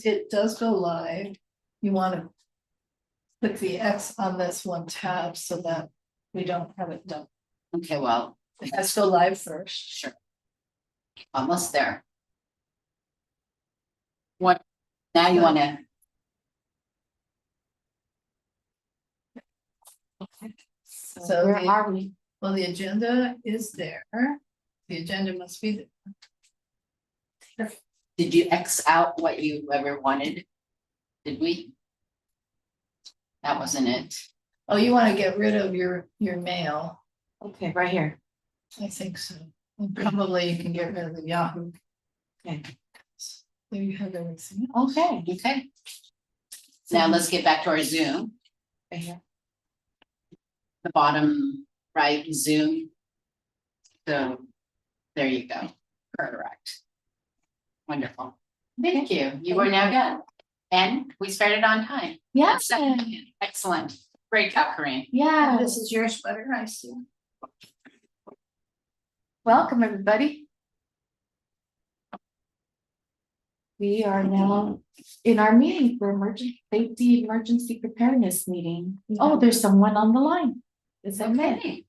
it does go live, you want to click the X on this one tab so that we don't have it done. Okay, well, It has to go live first. sure. Almost there. What, now you wanna, So where the- are we? Well, the agenda is there. The agenda must be there. did you X out what you ever wanted? Did we? That wasn't it. Oh, you want to get rid of your mail? Okay, right here. I think so. And probably you can get rid of the Yahoo. Okay. There you have everything. Okay. Okay. Now let's get back to our Zoom. Right here. The bottom right Zoom. So there you go. Correct. Wonderful. Thank you. You are now done. And we started on time. Yeah. Excellent. Great job, Corinne. Yeah. This is your sweater, I see. Welcome, everybody. We are now in our meeting for emergency preparedness meeting. Oh, there's someone on the line. Is that me? Okay.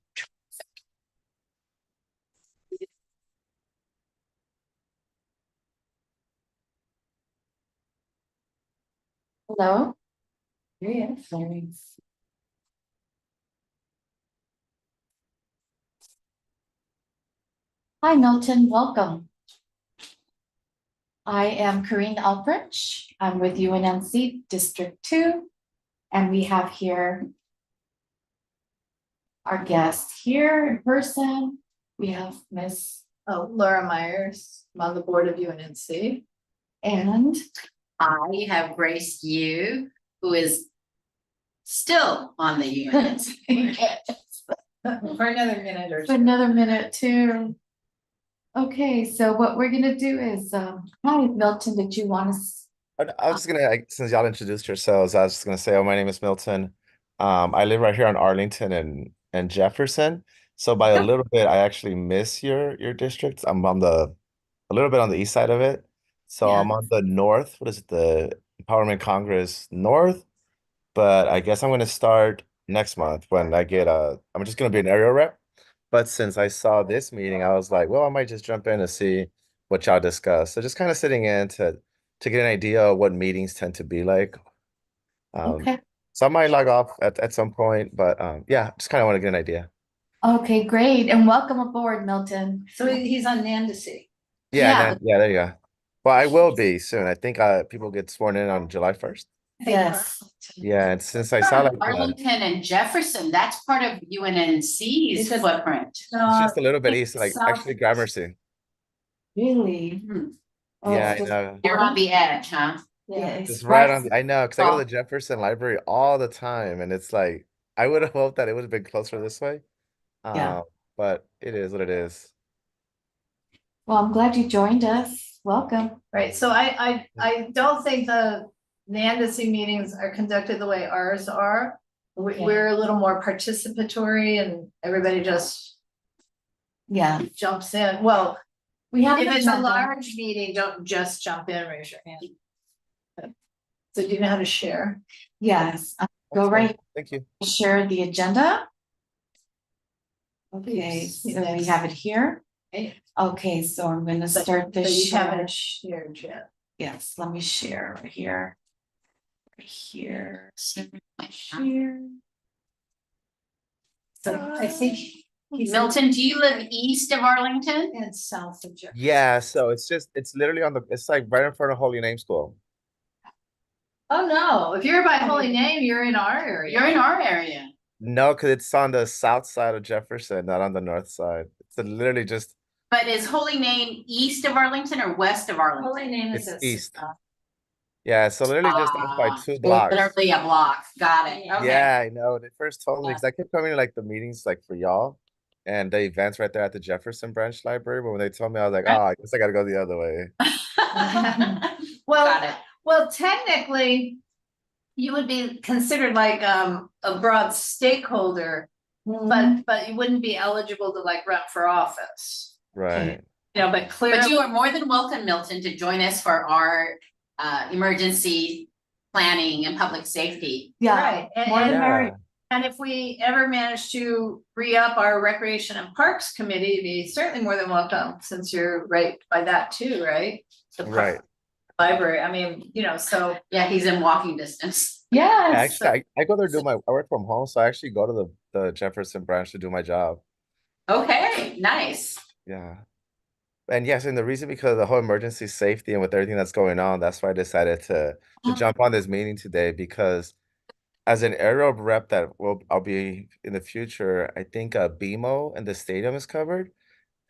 Hello? Yes. Thanks. Hi, Milton. Welcome. I am Corinne Alpridge. I'm with UNNC District 2, and we have here our guest here in person. We have Miss Laura Myers, I'm on the board of UNNC. and I have Grace Yu, who is still on the unit. For another minute or for so. another minute too. Okay, so what we're gonna do is, hi, Milton, did you want to? I was just gonna, since y'all introduced yourselves, I was just gonna say, oh, my name is Milton. I live right here on Arlington and Jefferson. So by a little bit, I actually miss your district. I'm on a little bit on the east side of it. So Yeah. I'm on the north. What is it? The Empowerment Congress North. But I guess I'm gonna start next month when I get I'm just gonna be an area rep. But since I saw this meeting, I was like, well, I might just jump in to see what y'all discuss. So just kind of sitting in to get an idea of what meetings tend to be like. Okay, So I might log off at some point, but yeah, just kind of want to get an idea. okay, great, and welcome aboard, Milton. So he's on Nandasi. Yeah. There you go. Well, I will be soon. I think people get sworn in on July 1st. Yes. Yeah, and since I saw like Arlington and Jefferson, that's part of UNNC's It's a- footprint. it's just a little bit east, like South- actually Gramercy. Really? Oh, Yeah, it's I just- know. You're on the edge, huh? Yeah, It's it's right on I know, because I go to Oh. the Jefferson Library all the time, and it's like I would have hoped that it would have been closer this way. Yeah. But it is what it is. Well, I'm glad you joined us. Welcome. Right, so I don't think the Nandasi meetings are conducted the way ours are. Yeah. We're a little more participatory and everybody just Yeah, jumps in. Well, we have. if it's a large meeting, don't just jump in, raise your hand. So do you know how to share? Yes, go That's fine. right, Thank you. share the agenda. Okay, Oops, so we next. have it here. Okay. Okay, so I'm gonna start the But you share. haven't shared yet. Yes, let me share right here. Right here. Uh, Share. So I think he's Milton, do you live east of Arlington? and south of Jefferson. Yeah, so it's literally it's like right in front of Holy Name School. Oh, no, if you're by Holy Name, you're in our area. You're in our area. No, because it's on the south side of Jefferson, not on the north side. It's literally just But is Holy Name east of Arlington or west of Arlington? Holy Name is It's at east. yeah, so literally just off by 2 blocks. Literally a block. Got it. Okay. Yeah, I know. They first told me because I kept coming to like the meetings like for y'all and the events right there at the Jefferson Branch Library. But when they told me, I was like, oh, I guess I gotta go the other way. Got Well, it. well, technically, you would be considered like a broad stakeholder, but you wouldn't be eligible to like run for office. Right. You know, but clearly. But you are more than welcome, Milton, to join us for our emergency planning and public safety. Yeah, Right, and- more the and- merrier. And if we ever manage to re-up our Recreation and Parks Committee, you'd be certainly more than welcome, since you're right by that too, right? The park- Right. Library, I mean, so. Yeah, he's in walking distance. Yes. Actually, I go there to do I work from home, so I actually go to the Jefferson branch to do my job. Okay, nice. Yeah. And yes, and the reason because of the whole emergency safety and with everything that's going on, that's why I decided to jump on this meeting today, because as an area rep I'll be in the future, I think BMO and the stadium is covered.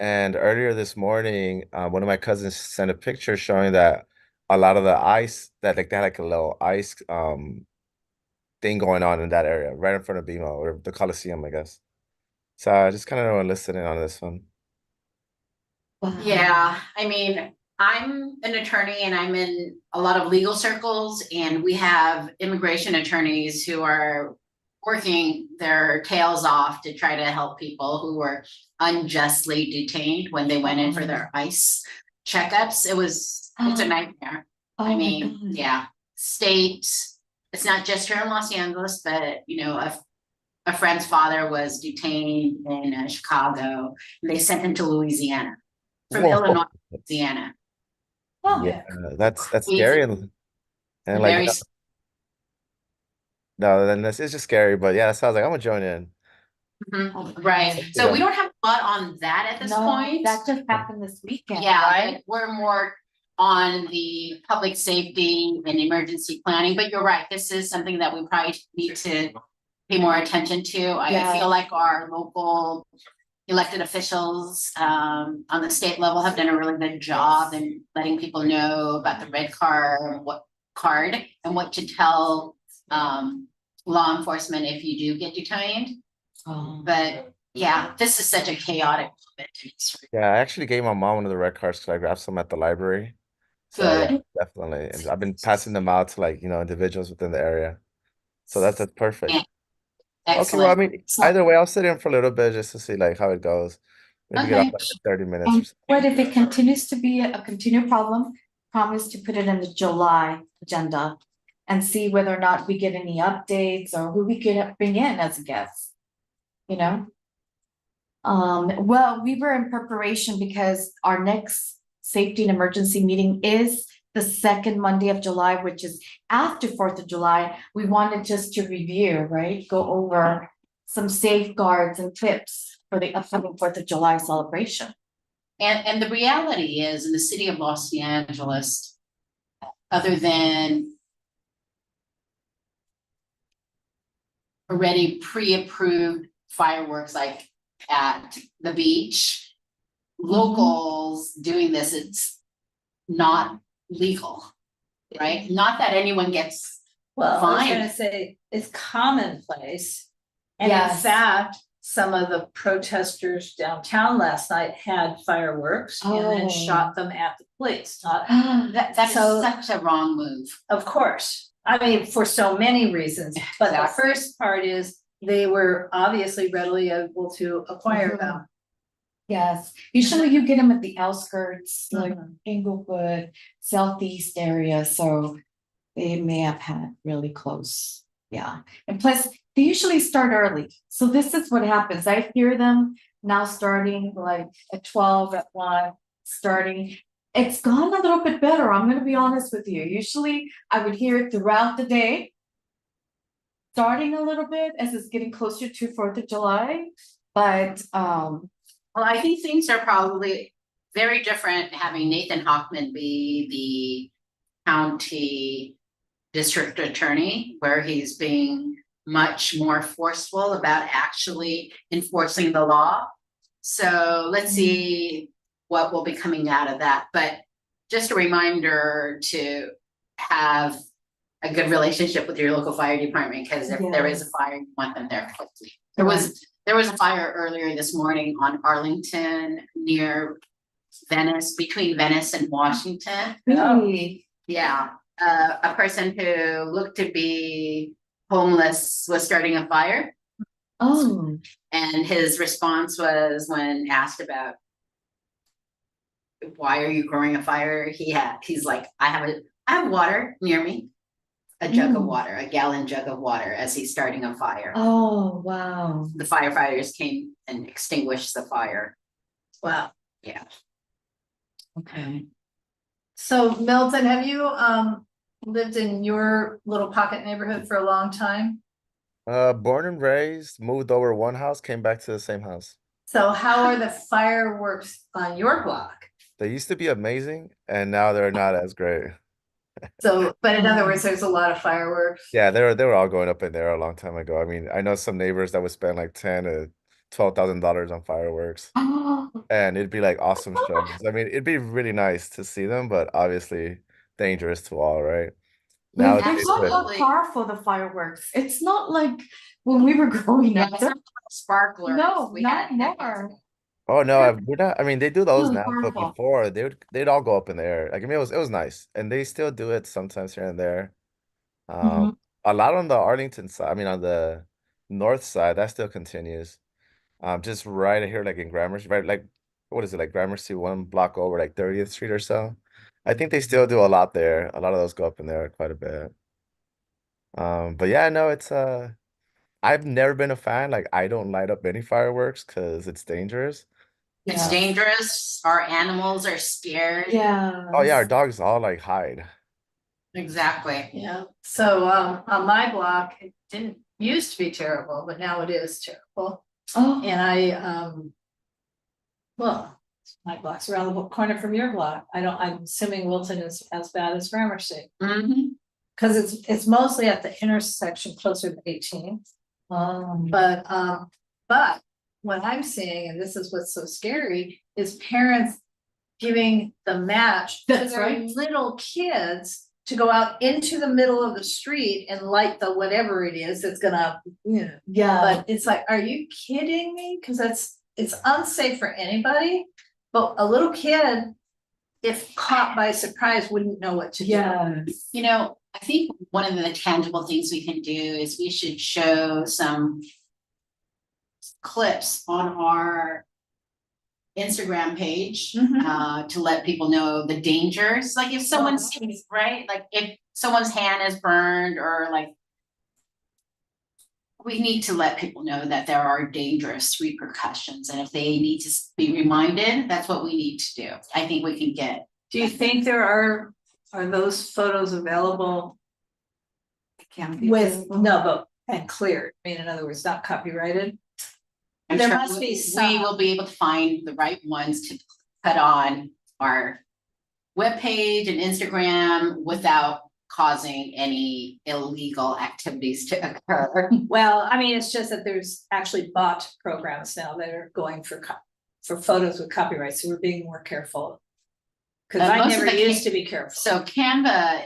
And earlier this morning, one of my cousins sent a picture showing that a lot of the ice that like they had like a little ice thing going on in that area, right in front of BMO or the Coliseum, I guess. So I just kind of want to listen in on this one. Wow. Yeah, I mean, I'm an attorney and I'm in a lot of legal circles, and we have immigration attorneys who are working their tails off to try to help people who were unjustly detained when they went in for their ICE checkups. It's a nightmare. Oh I my mean, God. yeah, state, it's not just here in Los Angeles, but a friend's father was detained in Chicago, and they sent him to Louisiana. From Whoa. Illinois, to Louisiana. Oh, Yeah, that's Crazy. scary. And like, Very, no, then this is just scary, but yeah, so I was like, I'm gonna join in. right, so we don't have a lot on that at this no, point. that just happened this weekend. Yeah, right? we're more on the public safety and emergency planning, but you're right, this is something that we probably need to pay more attention to. I Yeah. feel like our local elected officials on the state level have done a really good job in letting people know about the red card, and what to tell law enforcement if you do get detained. Oh. But yeah, this is such a chaotic moment. Yeah, I actually gave my mom one of the red cards because I grabbed some at the library. So yeah, Good. definitely. And I've been passing them out to like, individuals within the area. So that's perfect. Yeah. Okay, well, I Excellent. mean, either way, I'll sit in for a little bit just to see like how it goes. Maybe get Okay. up like in 30 minutes or And something. what if it continues to be a continued problem, promise to put it in the July agenda and see whether or not we get any updates or who we could bring in as a guest, well, we were in preparation because our next safety and emergency meeting is the second Monday of July, which is after 4th of July. We wanted just to review, right? Go over some safeguards and tips for the upcoming 4th of July celebration. And the reality is, in the city of Los Angeles, other than already pre-approved fireworks like at the beach, locals doing this, it's not legal, right? Not that anyone gets, Well, I was Fine. gonna say, it's commonplace. And in Yes. fact, some of the protesters downtown last night had fireworks and Oh. then shot them at the police. that is So- such a wrong move. Of course, I mean, for so many reasons, but the Exactly. first part is they were obviously readily able to acquire Mhm. them. Yes, usually you get them at the outskirts, like Mhm. Inglewood, southeast area, so they may have had really close. Yeah, and plus they usually start early. So this is what happens. I hear them now starting like at 12, at 1, starting. It's gone a little bit better. I'm gonna be honest with you. Usually I would hear it throughout the day. Starting a little bit as it's getting closer to 4th of July, but Well, I think things are probably very different having Nathan Hoffman be the county district attorney, where he's being much more forceful about actually enforcing the law. So let's see what will be coming out of that. But just a reminder to have a good relationship with your local fire department, because if there is a fire, you want them there quickly. There was a fire earlier this morning on Arlington near Venice, between Venice and Washington. really. Yeah, a person who looked to be homeless was starting a fire, Oh, and his response was, when asked about why are you growing a fire, he's like, I I have water near me. A jug of Mm. water, a gallon jug of water as he's starting a fire. Oh, wow. The firefighters came and extinguished the fire. Wow. Yeah. Okay. So Milton, have you lived in your little pocket neighborhood for a long time? Born and raised, moved over one house, came back to the same house. So how are the fireworks on your block? They used to be amazing, and now they're not as great. So, but in other words, there's a lot of fireworks. Yeah, they were all going up in there a long time ago. I mean, I know some neighbors that would spend like ten to $12,000 on fireworks, Oh, and it'd be like awesome shows. I mean, it'd be really nice to see them, but obviously dangerous to all, right? I Nowadays, forgot how Absolutely. powerful the fireworks. It's not like when we were growing Yeah, up. it's not sparklers. No, we not had more. oh no, we're not. I mean, they do those Really now, but powerful. before they'd all go up in the air. Like I mean, it was nice, and they still do it sometimes here and there. Mhm. A lot on the Arlington side. I mean, on the north side, that still continues. Just right here, like in Gramercy, right? Like, what is it, like Gramercy, one block over, like 30th Street or so? I think they still do a lot there. A lot of those go up in there quite a bit. But yeah, no, it's I've never been a fan. Like, I don't light up any fireworks because it's dangerous. It's Yeah. dangerous. Our animals are scared. Yeah. Oh yeah, our dogs all like hide. Exactly. Yeah, so on my block, it didn't used to be terrible, but now it is terrible. Oh, And I well, my block's around the corner from your block. I'm assuming Wilton is as bad as Gramercy. Mhm. Cause it's mostly at the intersection closer to 18th. But what I'm seeing, and this is what's so scary, is parents giving the match to That's their right. little kids to go out into the middle of the street and light the whatever it is that's gonna, yeah. but it's like, are you kidding me? Cause it's unsafe for anybody, but a little kid, if caught by surprise, wouldn't know what to do. Yes. You know, I think one of the tangible things we can do is we should show some clips on our Instagram page Mhm. to let people know the dangers. Like if someone Uh-huh. sees, right? Like if someone's hand is burned or like we need to let people know that there are dangerous repercussions. And if they need to be reminded, that's what we need to do. I think we can get. Do you think there are those photos available with, no, but, and cleared, I mean, in other words, not copyrighted? I'm There sure must be we some. will be able to find the right ones to put on our webpage and Instagram without causing any illegal activities to occur. Well, I mean, it's just that there's actually bot programs now that are going for photos with copyright, so we're being more careful. Cause I Most of never the used to be careful. So Canva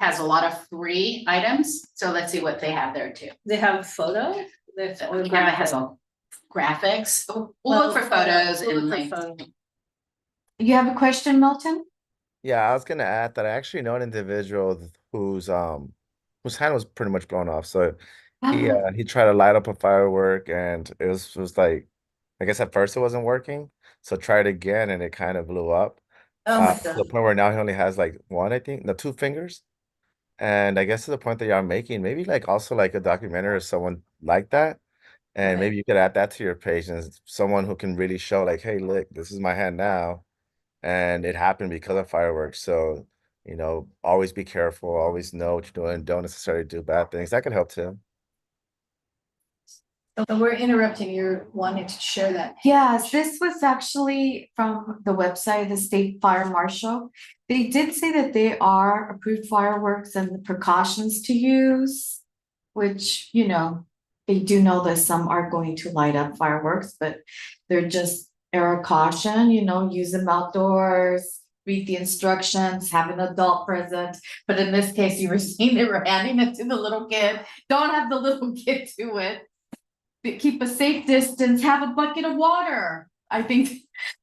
has a lot lot of free items. So let's see what they have there too. They have photo? Canva has a graphics. We'll look for photos We'll and look for links. photos. You have a question, Milton? Yeah, I was gonna add that I actually know an individual whose hand was pretty much blown off. So he tried to light up a firework and it was like I guess at first it wasn't working. So tried again and it kind of blew up. Oh my To the God. point where now he only has like one, I think, no, two fingers. And I guess to the point that y'all making, maybe like also like a documentary or someone like that. And Right. maybe you could add that to your page and someone who can really show like, hey, look, this is my hand now. And it happened because of fireworks. So, always be careful, always know what you're doing. Don't necessarily do bad things. That could help too. So we're interrupting, you're wanting to share that. Yes, this was actually from the website, the State Fire Marshal. They did say that they are approved fireworks and the precautions to use, which, they do know that some are going to light up fireworks, but they're just error caution, use them outdoors, read the instructions, have an adult present. But in this case, you were seeing they were handing it to the little kid. Don't have the little kid do it. Keep a safe distance, have a bucket of water. I think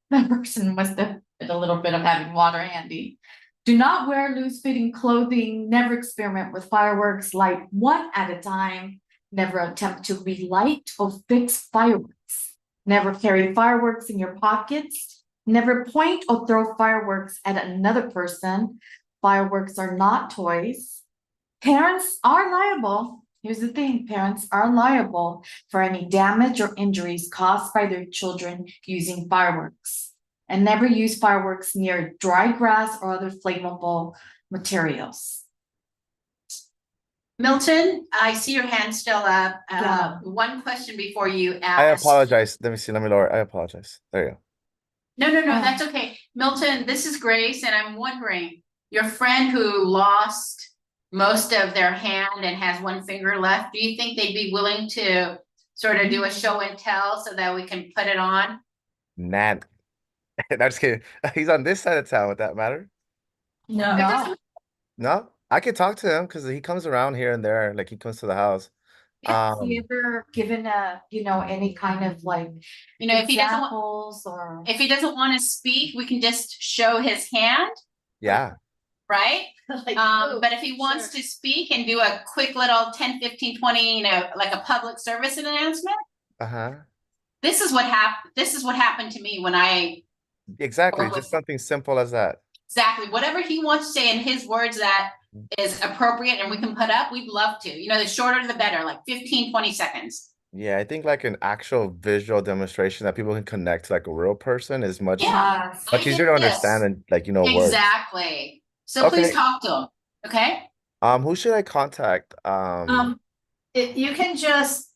that person must have had a little bit of having water handy. Do not wear loose-fitting clothing, never experiment with fireworks, light one at a time, never attempt to relight or fix fireworks. Never carry fireworks in your pockets, never point or throw fireworks at another person. fireworks are not toys. Parents are liable. Here's the thing, parents are liable for any damage or injuries caused by their children using fireworks. And never use fireworks near dry grass or other flammable materials. Milton, I see your hand still up. Yeah. One question before you I ask. apologize. Let me see. Let me lower. I apologize. There you go. No, Oh. that's okay. Milton, this is Grace, and I'm wondering, your friend who lost most of their hand and has one finger left, do you think they'd be willing to sort of do a show and tell so that we can put it on? Nan. I'm just kidding. He's on this side of town. Would that matter? No. It doesn't- No, I could talk to him because he comes around here and there. Like he comes to the house. Have you ever given any kind of like You know, if he doesn't want, examples or? if he doesn't want to speak, we can just show his hand, Yeah. right? Like, But if he wants to speak and do a quick little 10, 15, 20, like a public service announcement, Uh-huh. this is what happened to me when I, Exactly. Or Just something simple as that. exactly, whatever he wants to say in his words that is appropriate and we can put up, we'd love to. You know, the shorter the better, like 15, 20 seconds. Yeah, I think like an actual visual demonstration that people can connect to like a real person is much Yeah. Yes. much I easier did to this. understand than like words. Exactly. So please Okay. talk to him, okay? Who should I contact? You can just,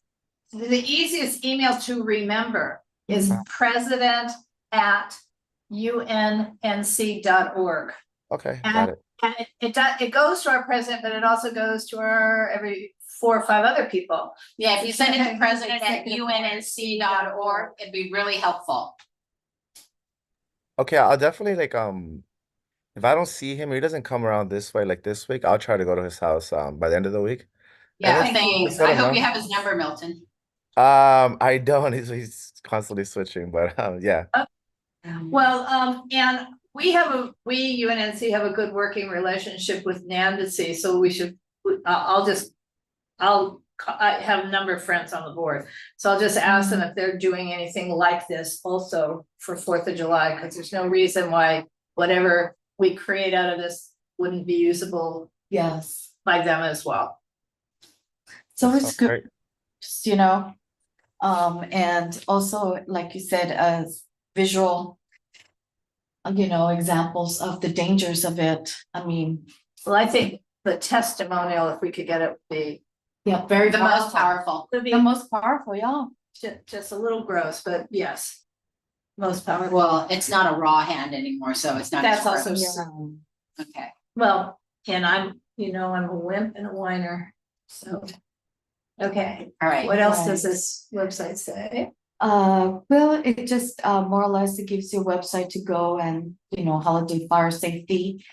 the easiest email to remember is president@unnc.org. Okay, got it. And it goes to our president, but it also goes to our every 4 or 5 other people. Yeah, if you send it to Okay. president@unnc.org, it'd be really helpful. Okay, I'll definitely like if I don't see him or he doesn't come around this way like this week, I'll try to go to his house by the end of the week. Yeah, then thanks. just let I him hope know. you have his number, Milton. I don't. He's constantly switching, but yeah. Well, and we UNNC have a good working relationship with NANDC, so we should, I have a number of friends on the board. So I'll just ask them if they're doing anything like this also for 4th of July, because there's no reason why whatever we create out of this wouldn't be usable Yes. by them as well. So That it's sounds good, great. just, and also, like you said, as visual, examples of the dangers of it. I mean, Well, I think the testimonial, if we could get it, would be yeah, very The most powerful. would be The most powerful, yeah. just a little gross, but yes. Most powerful. Well, it's not a raw hand anymore, so it's not. That's as also gross. Yeah. Okay. Well, and I'm a wimp and a whiner, so. Okay, All right. what else does Right. this website say? Well, it just more or less it gives you a website to go and holiday fire safety.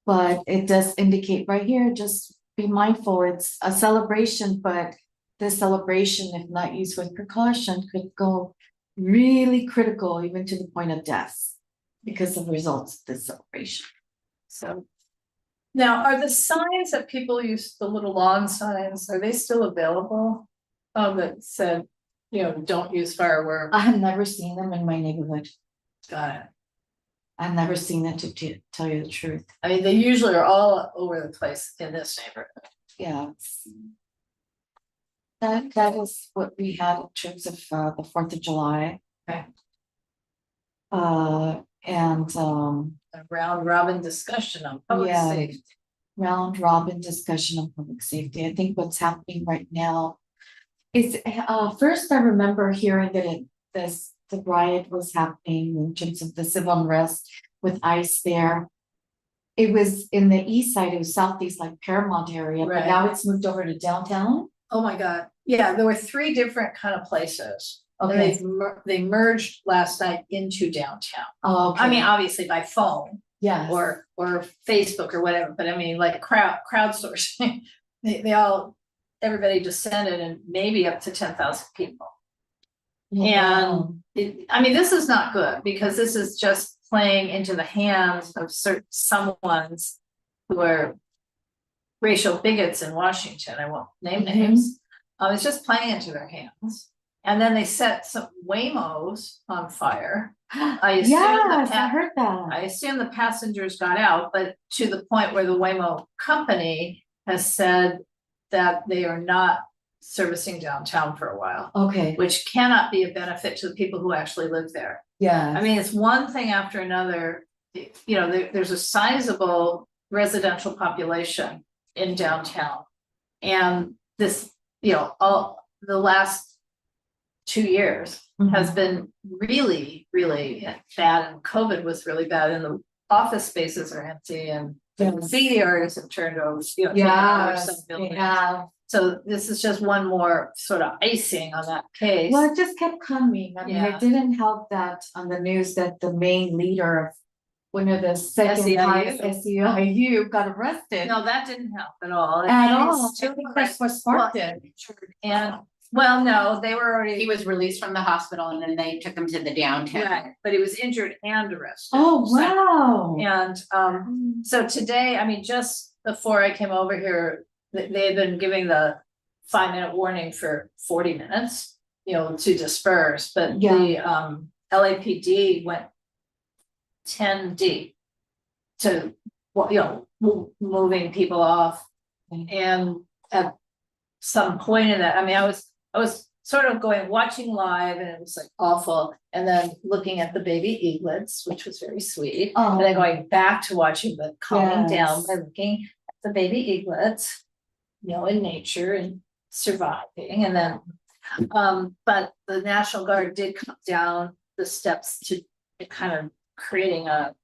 But it does indicate right here, just be mindful, it's a celebration, but this celebration, if not used with precaution, could go really critical, even to the point of death, because of the results of this celebration. So. Now, are the signs that people use, the little lawn signs, are they still available? That said, don't use fireworks. I have never seen them in my neighborhood. Got it. I've never seen them to tell you the truth. I mean, they usually are all over the place in this neighborhood. Yeah. That is what we had in terms of the 4th of July. Okay. And A round robin discussion on public Yeah. safety. round robin discussion on public safety. I think what's happening right now is first I remember hearing that the riot was happening in terms of the civil unrest with ICE there. It was in the east side, it was southeast, like Paramount area, but Right. now it's moved over to downtown. Oh my God, yeah, there were 3 different kind of places. And Okay. they merged last night into downtown. Oh, okay. I mean, obviously by phone yes. or Facebook or whatever, but I mean, like crowdsourcing. Everybody descended and maybe up to 10,000 people. Wow. I mean, this is not good because this is just playing into the hands of someone's who are racial bigots in Washington. I won't name names. It's just playing into their hands. And then they set some Waymos on fire. I assume the Yes, I heard that. I assume the passengers got out, but to the point where the Waymo company has said that they are not servicing downtown for a while, Okay, which cannot be a benefit to the people who actually live there. yeah. I mean, it's one thing after another, you know, there's a sizable residential population in downtown. And this, you know, all the last 2 years has been really, really bad, and COVID was really bad, and the office spaces are empty, and the graffiti artists have turned over, you know, taken over some buildings. Yeah. So this is just one more sort of icing on that case. Well, it just kept coming. I mean, Yeah. it didn't help that on the news that the main leader of one of the second SEIU. highest SEIU got arrested. No, that didn't help at all. At And all. it's still I think that's what sparked it. And, well, no, they were already. He was released from the hospital and then they took him to the downtown. Right, but he was injured and arrested. Oh, So- wow. And so today, I mean, just before I came over here, they had been giving the 5-minute warning for 40 minutes, you know, to disperse, but the LAPD went 10 deep to, well, you know, moving people off. And at some point in that, I mean, I was sort of watching live, and it was like awful, and then looking at the baby eaglets, which was very sweet, and then going back to watching the calming down by looking at the baby eaglets, you know, in nature and surviving. And then but the National Guard did come down the steps to kind of creating a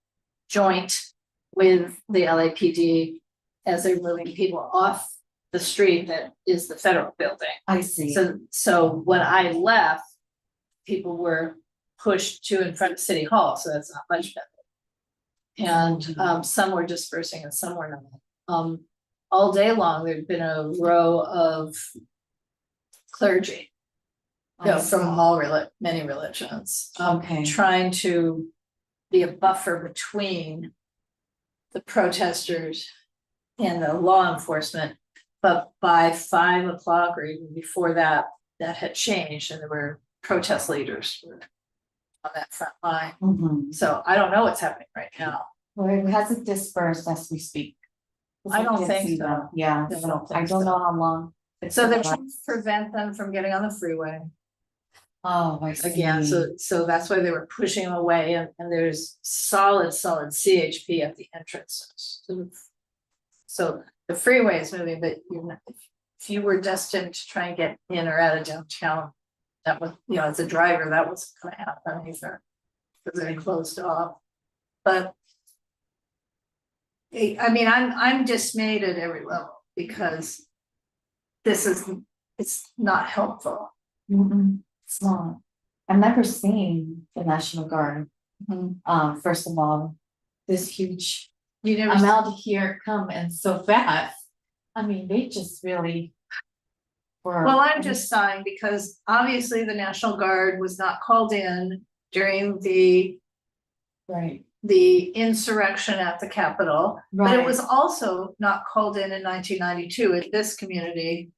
joint with the LAPD as they're moving people off the street that is the federal building. I see. So when I left, people were pushed to in front of City Hall, so that's not much better. And some were dispersing and some were not. All day long, there'd been a row of clergy, you know, from many religions, trying to be a buffer between the protesters and the law enforcement. But by 5 o'clock or even before that, that had changed, and there were protest leaders on that front line. So I don't know what's happening right now. Well, it hasn't dispersed as we speak. I don't can't think see so. that. Yeah, I so don't think I don't so. know how long. it's So they're gonna trying to prevent them from getting on the freeway last. Oh, I see. again, so that's why they were pushing them away, and there's solid CHP at the entrances. So the freeway is moving, but you're not, if you were destined to try and get in or out of downtown, that was, you know, as a driver, that wasn't gonna happen either, because they closed off. But I mean, I'm dismayed at every level, because it's not helpful. It's not. I've never seen the National Guard. First of all, this huge You never. amount here come and so fast. I mean, they just really were. Well, I'm just sighing because obviously the National Guard was not called in during the insurrection at the Capitol. But it Right. was also not called in 1992 at this community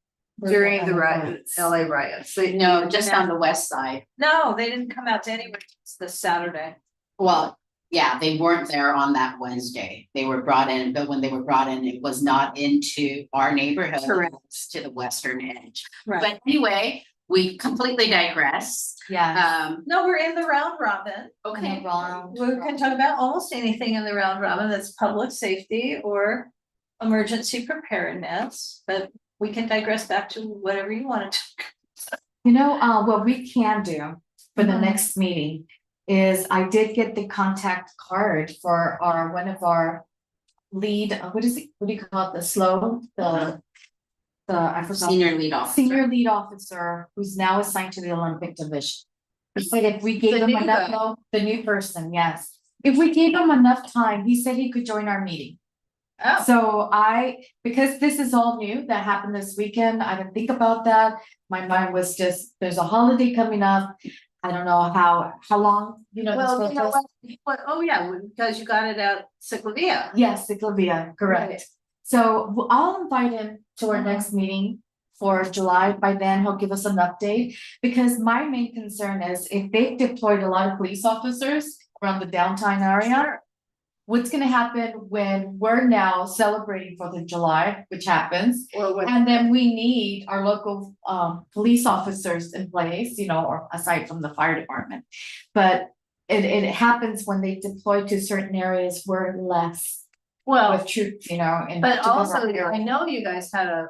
during the riots, LA riots. No, just on the west side. No, they didn't come out to anywhere this Saturday. Well, yeah, they weren't there on that Wednesday. They were brought in, but when they were brought in, it was not into our neighborhood. Correct. It was to the western edge. Right. But anyway, we completely digress. Yeah. No, No, we're in the round robin. okay. We can talk about almost anything in the round robin that's public safety or emergency preparedness, but we can digress back to whatever you want to. You know, what we can do for the Mhm. next meeting is I did get the contact card for one of our lead, what do you call it, I forgot. Senior lead officer. Senior lead officer, who's now assigned to the Olympic Division. He said if we gave The him new enough, guy. the new person, yes. If we gave him enough time, he said he could join our meeting. Oh, So because this is all new, that happened this weekend, I didn't think about that. My mind was just, there's a holiday coming up. I don't know how long, this well, you know protest. what, oh yeah, because you got it at Ciclavia. Yes, Ciclavia, correct. Right. So I'll invite him to our next meeting for July. By then, he'll give us an update. Because my main concern is if they've deployed a lot of police officers around the downtown area. What's gonna happen when we're now celebrating 4th of July, which happens, Or what, and then we need our local police officers in place, you know, or aside from the fire department. But it happens when they deploy to certain areas where less well, with troops, you know, and. but to cover also, our area. I know you guys had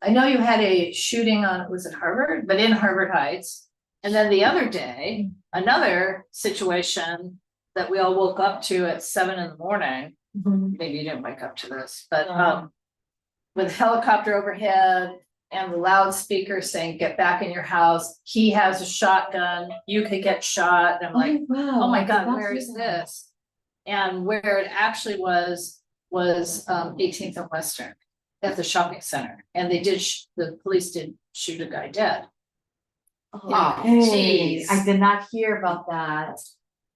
I know you had a shooting on, was it Harvard, but in Harvard Heights. And then the other day, another situation that we all woke up to at 7 a.m. Mhm. Maybe you didn't wake up to this, but No. with helicopter overhead and the loudspeaker saying, get back in your house. He has a shotgun, you could get shot. And I'm like, Wow, oh my I did God, not where see is that. this? And where it actually was 18th and Western at the shopping center. And they did, the police did shoot a guy dead. Oh, Hey, jeez. I did not hear about that.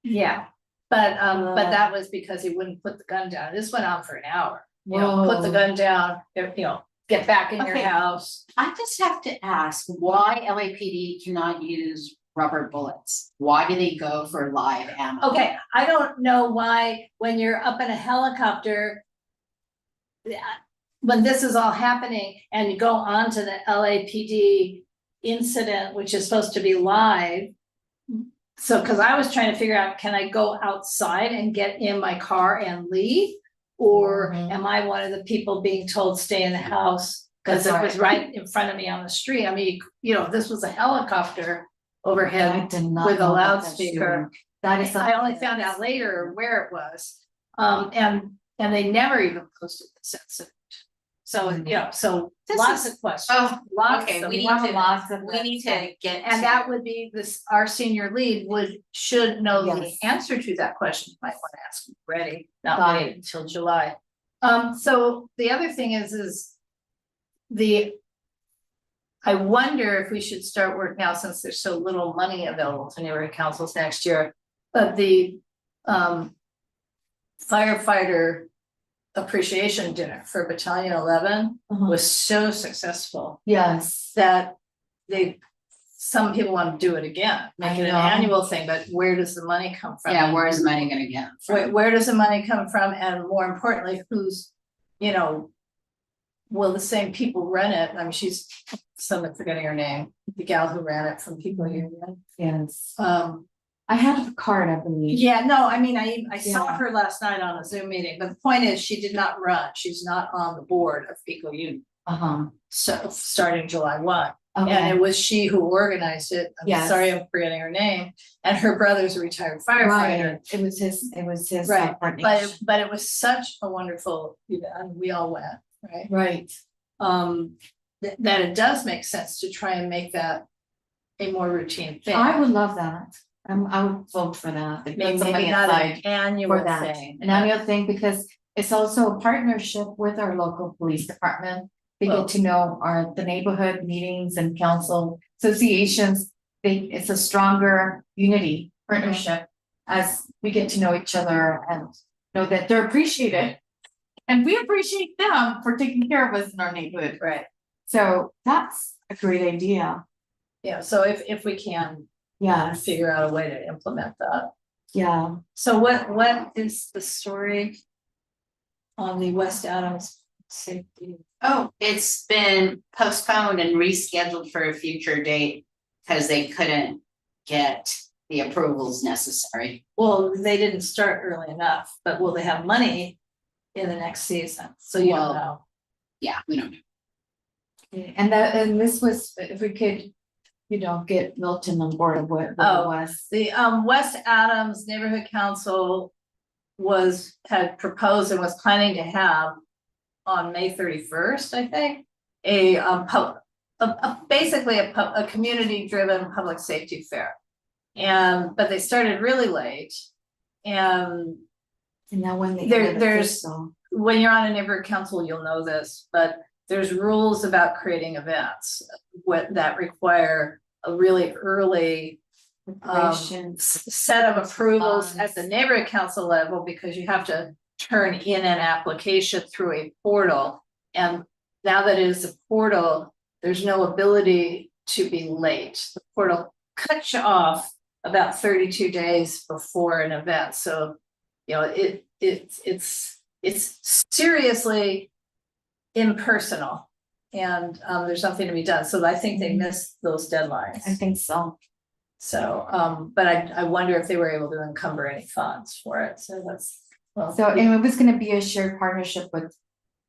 Yeah. But that was because he wouldn't put the gun down. This went on for an hour. You know, put the Whoa. gun down, you know, get back in your Okay. house. I just have to ask, why LAPD cannot use rubber bullets? Why do they go for live ammo? Okay, I don't know why, when you're up in a helicopter. When this is all happening and you go on to the LAPD incident, which is supposed to be live. So, cause I was trying to figure out, can I go outside and get in my car and leave? Or Mhm. am I one of the people being told stay in the house? Cause it That's was right in front of me on the street. I mean, you know, this was a helicopter I overhead did not with a know about that loudspeaker. shooting. That is. I only something found out that's- later where it was. And they never even posted this incident. So, you know, so This lots is- of questions. Oh, Lots okay, of we need Lots to- and lots of We need to get. And that would be this, our senior lead should know the Yes. answer to that question. You might want to ask him already, not Got wait until July. So the other thing is I wonder if we should start work now, since there's so little money available to neighborhood councils next year. But the firefighter appreciation dinner for Battalion 11 Uh-huh. was so successful Yes. that some people want to do it again, make I it an know. annual thing, but where does the money come from? Yeah, where is money gonna get from? Where does the money come from? And more importantly, who's, you know, will the same people run it? I mean, she's, someone forgetting her name, the gal who ran it from People Union. Yes. I have a card, I believe. Yeah, no, I mean, I saw Yeah. her last night on a Zoom meeting, but the point is, she did not run. She's not on the board of People Union. Uh-huh. So starting July 1. And Okay. it was she who organized it. I'm Yes. sorry, I'm forgetting her name. And her brother's a retired firefighter. Right. It was his. Right, partnership. but it was such a wonderful event, and we all went, right? Right. That it does make sense to try and make that a more routine thing. I would love that. I would vote for that. Put Maybe something not an aside annual for that. thing. An annual thing, because it's also a partnership with our local police department. They Well- get to know the neighborhood meetings and council associations. It's a stronger unity partnership as we get to know each other and know that they're appreciated. And we appreciate them for taking care of us in our neighborhood. Right, So that's a great idea. yeah, so if we can Yes, figure out a way to implement that. yeah. So what is the story on the West Adams safety? Oh, it's been postponed and rescheduled for a future date because they couldn't get the approvals necessary. Well, they didn't start early enough, but will they have money in the next season? So you Well, don't know. Yeah, we don't know. And this was, if we could, get Milton on board of what it Oh. was. The West Adams Neighborhood Council had proposed and was planning to have on May 31st, I think, basically a community-driven public safety fair. But they started really late. And And now when they. there's- when you're on a neighborhood council, you'll know this, but there's rules about creating events that require a really early set of approvals at the neighborhood council level, because you have to turn in an application through a portal. And now that it is a portal, there's no ability to be late. The portal cuts you off about 32 days before an event. So, you know, it's seriously impersonal, and there's nothing to be done. So I think they missed those deadlines. I think so. So, but I wonder if they were able to encumber any funds for it. So that's, well. So, and it was gonna be a shared partnership with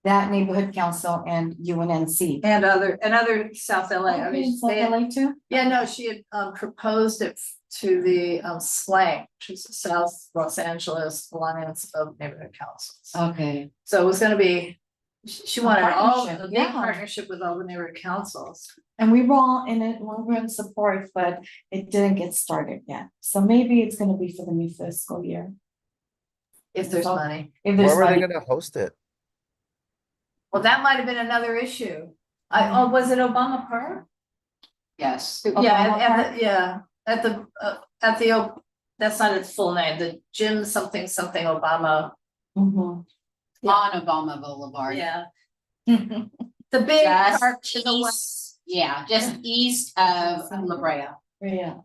that neighborhood council and UNNC. And other South LA, I mean, South they had- LA too? yeah, no, she had proposed it to the SLANC, which is the South Los Angeles Alliance of Neighborhood Councils. Okay, So it was gonna be, she wanted all, partnership, a big yeah. partnership with all the neighborhood councils. and we were all in it, we were in support, but it didn't get started yet. So maybe it's gonna be for the new fiscal year. If there's So- money. If Where there's were they money. gonna host it? Well, that might have been another issue. Was it Obama Park? Yes, Yeah, Obama at the, that's not its full name, the Jim something Obama. Mhm. Yeah. on Obama Boulevard. Yeah. The big Just park to the west. east, yeah, just east of La Brea. Yeah,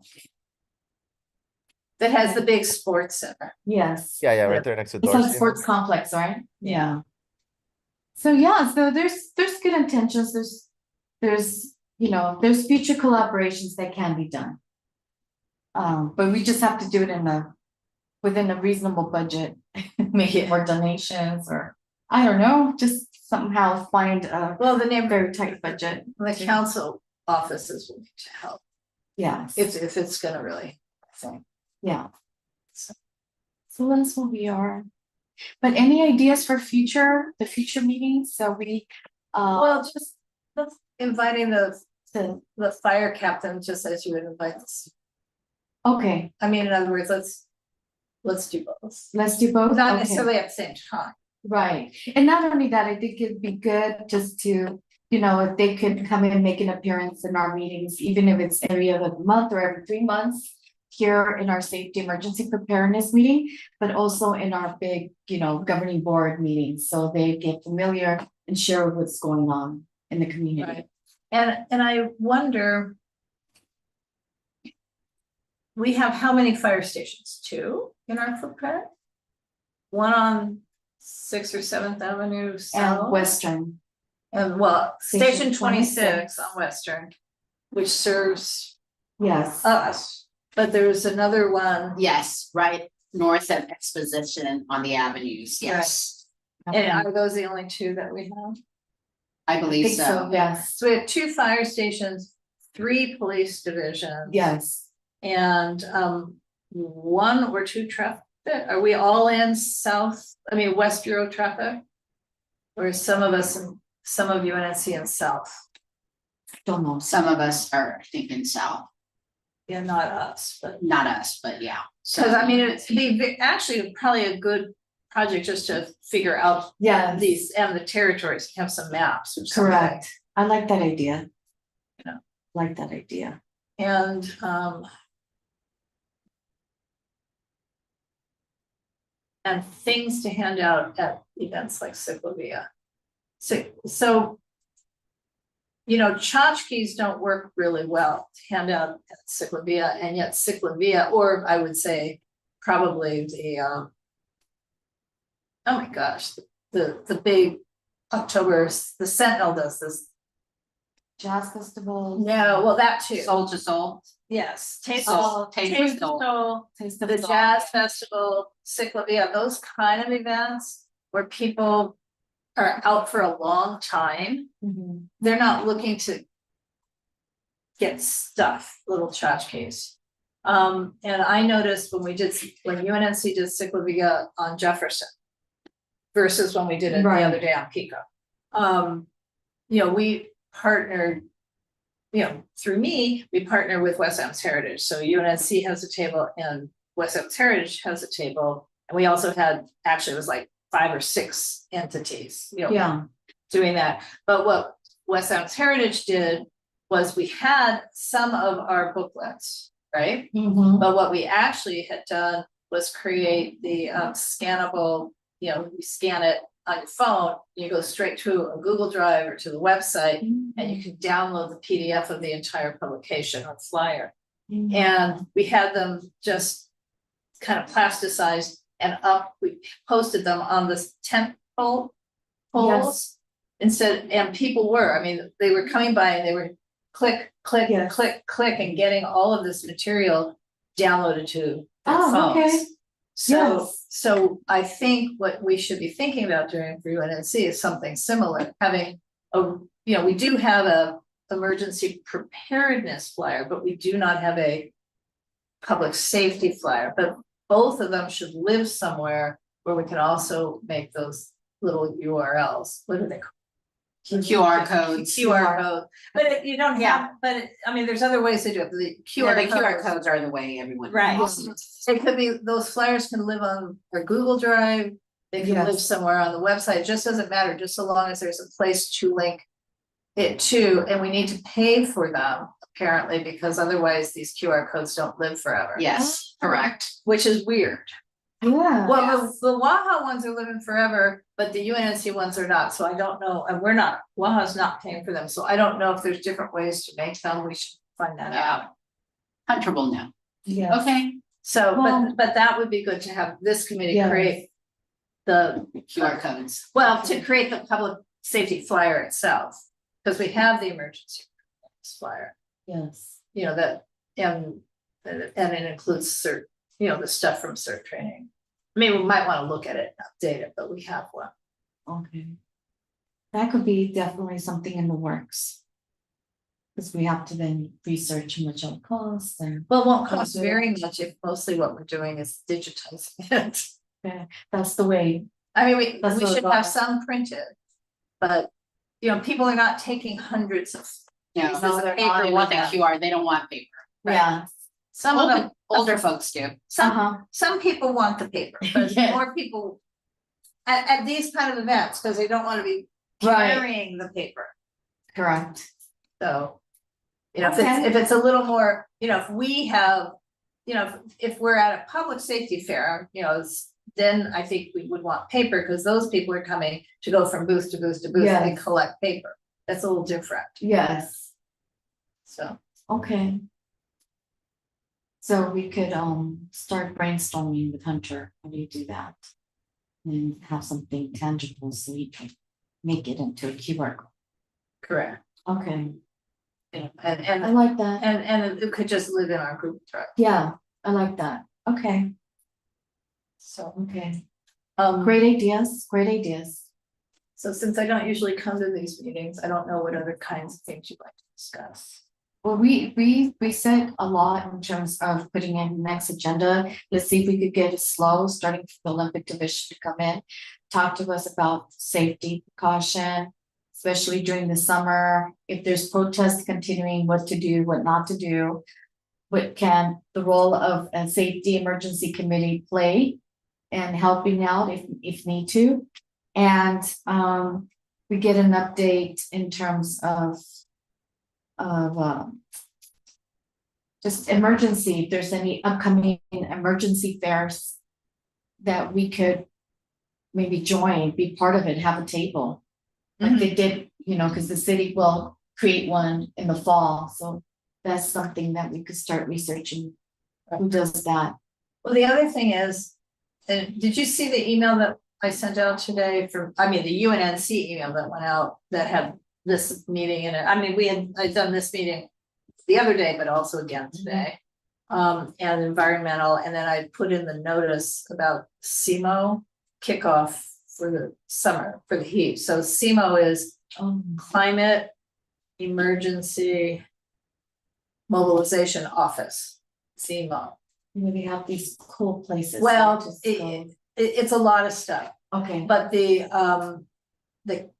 That has the big sports center. yes. Yeah, Yeah. right there next to It's on the Dorsey. sports complex, right? Yeah. So yeah, so there's good intentions, there's, you know, there's future collaborations that can be done. But we just have to do it within a reasonable budget, maybe more donations or, I don't know, just somehow find a Well, the neighborhood, very tight budget. the council offices will need to help Yes, if it's gonna really. yeah. So- So that's where we are. But any ideas for the future meetings? So we, Well, just let's inviting the- the fire captain, just as you would invite us. okay, I mean, in other words, let's do both. let's do both. Not Okay. necessarily at the same time. Right, and not only that, I think it'd be good just to, you know, if they could come and make an appearance in our meetings, even if it's every other month or every 3 months. Here in our safety emergency preparedness meeting, but also in our big, you know, governing board meetings, so they get familiar and share what's going on in the community. Right. And I wonder. We have how many fire stations? 2 in our footprint? One on 6th or 7th Avenue South. And Western, And well, Station Station 26 26. on Western, which serves yes, us. But there's another one, Yes, right north of Exposition on the avenues, yes, and are those the only 2 that we have? I I believe think so, so. yes, So we have 2 fire stations, 3 police divisions. yes. And 1 or 2 traffic, are we all in West Bureau traffic? Or is some of UNNC in South? Don't know, Some of us are thinking south, Yeah, not us, but, not us, but yeah. So cause I mean, it'd be actually probably a good project just to figure out yeah, these and the territories, have some maps or something. correct, I like that idea. Yeah. Like that idea. And things to hand out at events like Ciclovia. So. You know, tchotchkes don't work really well to hand out at Ciclovia, and yet Ciclovia, or I would say probably the oh my gosh, the big October, the Sentinel does this. Jazz festival. No, well, that too. soul to soul, Yes, Taste Soul, of Taste of Taste of Soul. Soul, Taste of the Soul. Jazz Festival, Ciclovia, those kind of events where people are out for a long time. Mhm. They're not looking to get stuff, little tchotchkes. And I noticed when UNNC did Ciclovia on Jefferson versus when we did it the Right. other day on Pico. You know, we partnered, you know, through me, we partner with West Adams Heritage. So UNNC has a table and West Adams Heritage has a table. And we also had, actually it was like 5 or 6 entities, you know, Yeah, doing that. But what West Adams Heritage did was we had some of our booklets, right? mhm. But what we actually had done was create the scannable, you know, we scan it on your phone, you go straight to a Google Drive or to the website, and you can download the PDF of the entire publication or flyer. And we had them just kind of plasticized and we posted them on this tent poles. Yes. Instead, and people were, I mean, they were coming by and they were click, click, Yes. click, click, and getting all of this material downloaded to their Oh, okay. phones. So I think what we should be thinking about doing for UNNC is something similar, having we do have a emergency preparedness flyer, but we do not have a public safety flyer, but both of them should live somewhere where we can also make those little URLs. What are they called? QR codes. QR code, but you don't have, but I mean, there's other ways to do it, the Yeah, the QR codes. codes are the way everyone. Right, uses. it could be, those flyers can live on a Google Drive, they can live Yes. somewhere on the website, it just doesn't matter, just so long as there's a place to link it to, and we need to pay for them, apparently, because otherwise these QR codes don't live forever. Yes, correct. Which is weird. Yeah. Well, the Waha ones are living forever, but the UNNC ones are not, so I don't know, and Waha's not paying for them, so I don't know if there's different ways to make them, we should find that out. Hunter will know. Yeah. Okay, So, Well- but that would be good to have this committee Yes. create the, QR codes. well, to create the public safety flyer itself, because we have the emergency flyer, Yes. that, and it includes the stuff from CERT training. I mean, we might want to look at it, and update it, but we have one. Okay. That could be definitely something in the works. Because we have to then research how much it'll cost and Well, it won't cost Okay. very much if mostly what we're doing is digitizing it. that's the way. I mean, we That's what should it have was. some printed, but, people are not taking hundreds of. No, pieces of they're paper not with want the them. QR, they don't want paper. Right. Yeah. Some of them, Older folks do. some people want the paper, but Yeah. more people at these kind of events, because they don't want to be Right. carrying the paper. Correct. So, Okay. if it's a little more, if we have, if we're at a public safety fair, then I think we would want paper, because those people are coming to go from booth to booth to booth and Yes. collect paper. That's a little different, Yes. so. Okay. So we could start brainstorming with Hunter. How do you do that? And have something tangible so we can make it into a QR code. Correct. Okay. And, I like that. and it could just live in our Google Drive, Yeah, I like that. Okay. so. Okay. Great. Great ideas. Great ideas. So since I don't usually come to these meetings, I don't know what other kinds of things you'd like to discuss. Well, we said a lot in terms of putting in the next agenda. Let's see if we could get it slow, starting for the Olympic Division to come in, talk to us about safety precaution, especially during the summer. If there's protests continuing, what to do, what not to do. What can the role of a safety emergency committee play and helping out if need to. And we get an update in terms of just emergency, if there's any upcoming emergency fairs that we could maybe join, be part of it, have a table. Like they did, because the city will create one in the fall, so that's something that we could start researching. Who does that? Well, the other thing is, did you see the email that I sent out today the UNNC email that went out that had this meeting in it? I mean, I'd done this meeting the other day, but also again today. And environmental, and then I put in the notice about SEMO kickoff for the summer, for the heat. So SEMO is Climate Emergency Mobilization Office, SEMO. We have these cool places. Well, that just go- it's a lot of stuff, Okay, but the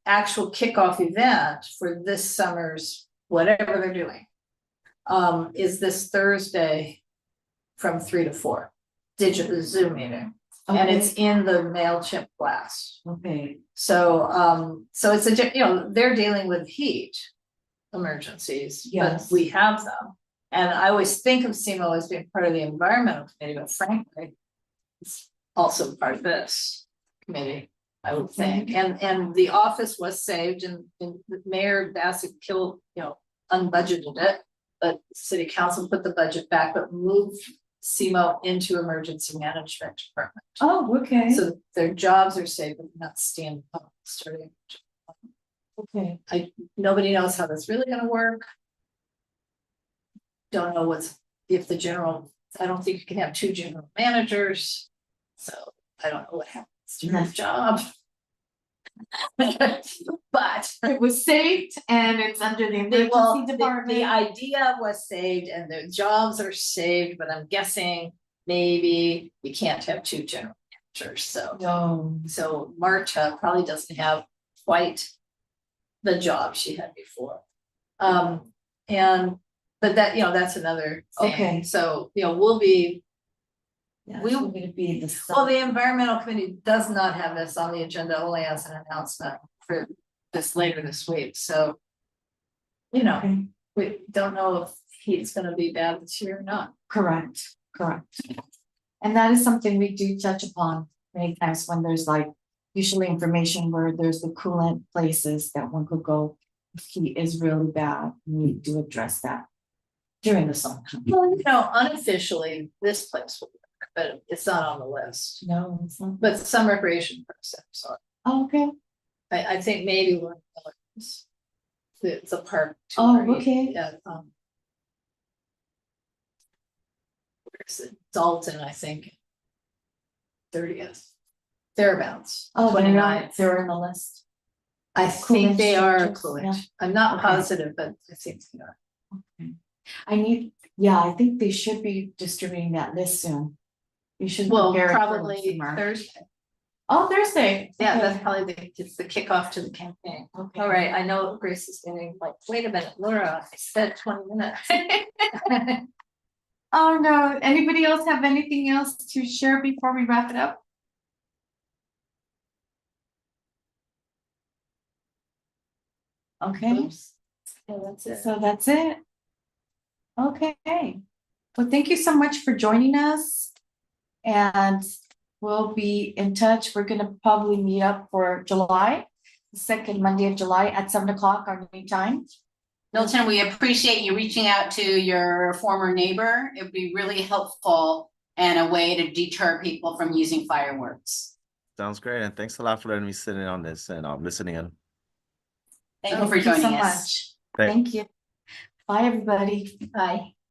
actual kickoff event for this summer's whatever they're doing is this Thursday from 3 to 4, digital Zoom meeting, and it's in the MailChimp blast. okay, So it's they're dealing with heat emergencies, but Yes. we have them. And I always think of SEMO as being part of the environmental committee, but frankly, it's also part of this committee. I would think, and the office was saved and the Mayor Bassett unbudgeted it. But city council put the budget back, but moved SEMO into emergency management department. Oh, okay, So their jobs are saved, but not starting. okay. Nobody knows how that's really gonna work. Don't know if the general, I don't think you can have two general managers. So I don't know what happens to your job. But It was saved and it's under the emergency department. the idea was saved and their jobs are saved, but I'm guessing maybe we can't have two general managers, so. No, So Marta probably doesn't have quite the job she had before. But that, that's another thing. Okay. So, we'll be, yeah, we- it's gonna be the. well, the environmental committee does not have this on the agenda, only as an announcement for this later this week, so. Okay. We don't know if he's gonna be bad this year or not. Correct. And that is something we do touch upon many times when there's like usually information where there's the coolant places that one could go. If he is really bad, we do address that during the summer. Well, unofficially, this place will work, but it's not on the list. No, it's not. But some recreation parks, so Okay, I think maybe one of those. It's a park. too, Oh, where you- okay. Yeah, where's it? Dalton, I think. 30th, thereabouts. oh, they're 29th. not, they're in the list. I think they are structures, yeah. coolant. I'm not Okay. positive, but I think they are. I think they should be distributing that list soon. You should. Well, prepare it for probably summer. Thursday. Oh, Thursday. Yeah, Okay. that's probably it's the kickoff to the campaign. Okay. All right, I know Grace is getting like, wait a minute, Laura, I said 20 minutes. Oh, no, anybody else have anything else to share before we wrap it up? Okay, Oops. Yeah, that's it. so that's it. Okay, well, thank you so much for joining us. And we'll be in touch. We're gonna probably meet up for July, the second Monday of July at 7 o'clock our new time. Milton, we appreciate you reaching out to your former neighbor. It would be really helpful and a way to deter people from using fireworks. Sounds great, and thanks a lot for letting me sit in on this and listening in. Thank you for so joining us. much. Thank you. Bye, everybody. Bye.